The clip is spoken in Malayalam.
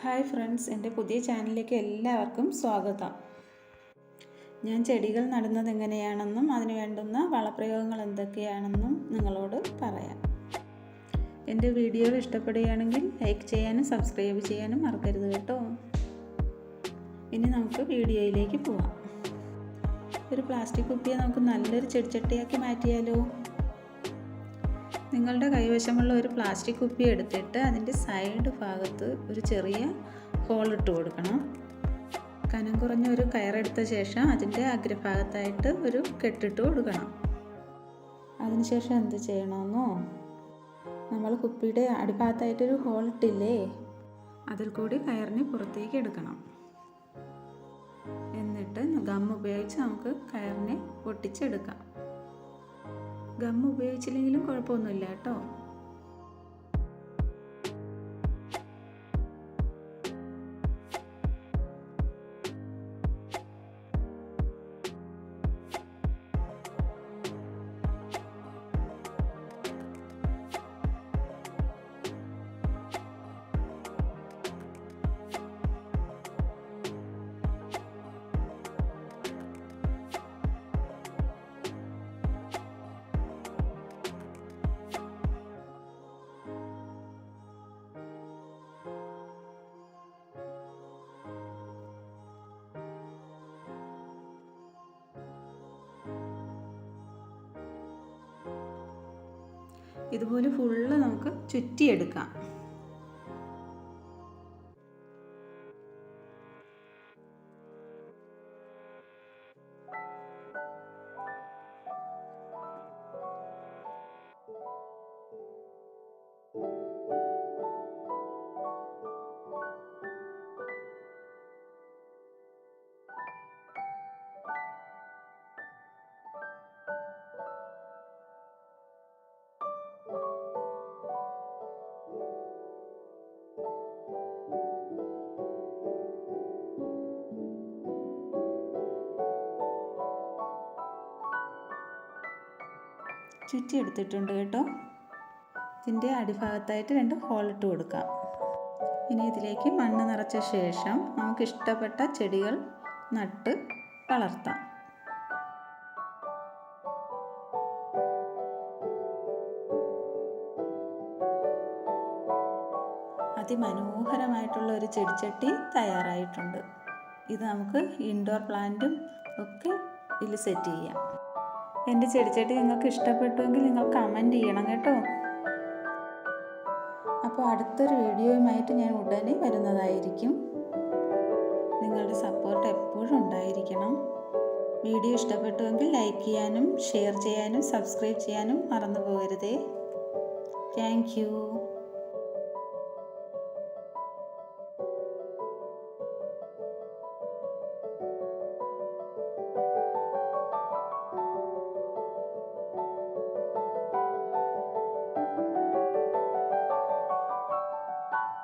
ഹായ് ഫ്രണ്ട്സ്, എൻ്റെ പുതിയ ചാനലിലേക്ക് എല്ലാവർക്കും സ്വാഗതം. ഞാൻ ചെടികൾ നടുന്നത് എങ്ങനെയാണെന്നും അതിന് വേണ്ടുന്ന വളപ്രയോഗങ്ങൾ എന്തൊക്കെയാണെന്നും നിങ്ങളോട് പറയാം. എൻ്റെ വീഡിയോ ഇഷ്ടപ്പെടുകയാണെങ്കിൽ ലൈക്ക് ചെയ്യാനും സബ്സ്ക്രൈബ് ചെയ്യാനും മറക്കരുത് കേട്ടോ. ഇനി നമുക്ക് വീഡിയോയിലേക്ക് പോവാം. ഒരു പ്ലാസ്റ്റിക് കുപ്പിയെ നമുക്ക് നല്ലൊരു ചെടിച്ചട്ടിയാക്കി മാറ്റിയാലോ? നിങ്ങളുടെ കൈവശമുള്ള ഒരു പ്ലാസ്റ്റിക് കുപ്പി എടുത്തിട്ട് അതിൻ്റെ സൈഡ് ഭാഗത്ത് ഒരു ചെറിയ ഹോളിട്ട് കൊടുക്കണം. കനം കുറഞ്ഞ ഒരു കയറെടുത്ത ശേഷം അതിൻ്റെ അഗ്രഭാഗത്തായിട്ട് ഒരു കെട്ടിട്ട് കൊടുക്കണം. അതിനുശേഷം എന്ത് ചെയ്യണമെന്നോ, നമ്മൾ കുപ്പിയുടെ അടിഭാഗത്തായിട്ടൊരു ഹോളിട്ടില്ലേ, അതിൽ കൂടി കയറിന് പുറത്തേക്ക് എടുക്കണം. എന്നിട്ട് ഗം ഉപയോഗിച്ച് നമുക്ക് കയറിനെ പൊട്ടിച്ചെടുക്കാം. ഗം ഉപയോഗിച്ചില്ലെങ്കിലും കുഴപ്പമൊന്നുമില്ല കേട്ടോ. ഇതുപോലെ ഫുള്ള് നമുക്ക് ചുറ്റിയെടുക്കാം. ചുറ്റിയെടുത്തിട്ടുണ്ട് കേട്ടോ. ഇതിൻ്റെ അടിഭാഗത്തായിട്ട് 2 ഹോളിട്ട് കൊടുക്കാം. ഇനി ഇതിലേക്ക് മണ്ണ് നിറച്ച ശേഷം നമുക്ക് ഇഷ്ടപ്പെട്ട ചെടികൾ നട്ട് വളർത്താം. അതിമനോഹരമായിട്ടുള്ള ഒരു ചെടിച്ചട്ടി തയ്യാറായിട്ടുണ്ട്. ഇത് നമുക്ക് ഇൻഡോർ പ്ലാന്റും ഒക്കെ ഇതിൽ സെറ്റ് ചെയ്യാം. എൻ്റെ ചെടിച്ചട്ടി നിങ്ങൾക്ക് ഇഷ്ടപ്പെട്ടുവെങ്കിൽ നിങ്ങൾ കമൻറ്റ് ചെയ്യണം കേട്ടോ. അപ്പോൾ അടുത്തൊരു വീഡിയോയുമായിട്ട് ഞാൻ ഉടനെ വരുന്നതായിരിക്കും. നിങ്ങളുടെ സപ്പോർട്ട് എപ്പോഴും ഉണ്ടായിരിക്കണം. വീഡിയോ ഇഷ്ടപ്പെട്ടുവെങ്കിൽ ലൈക്ക് ചെയ്യാനും ഷെയർ ചെയ്യാനും സബ്സ്ക്രൈബ് ചെയ്യാനും മറന്നു പോകരുതേ. Thank U.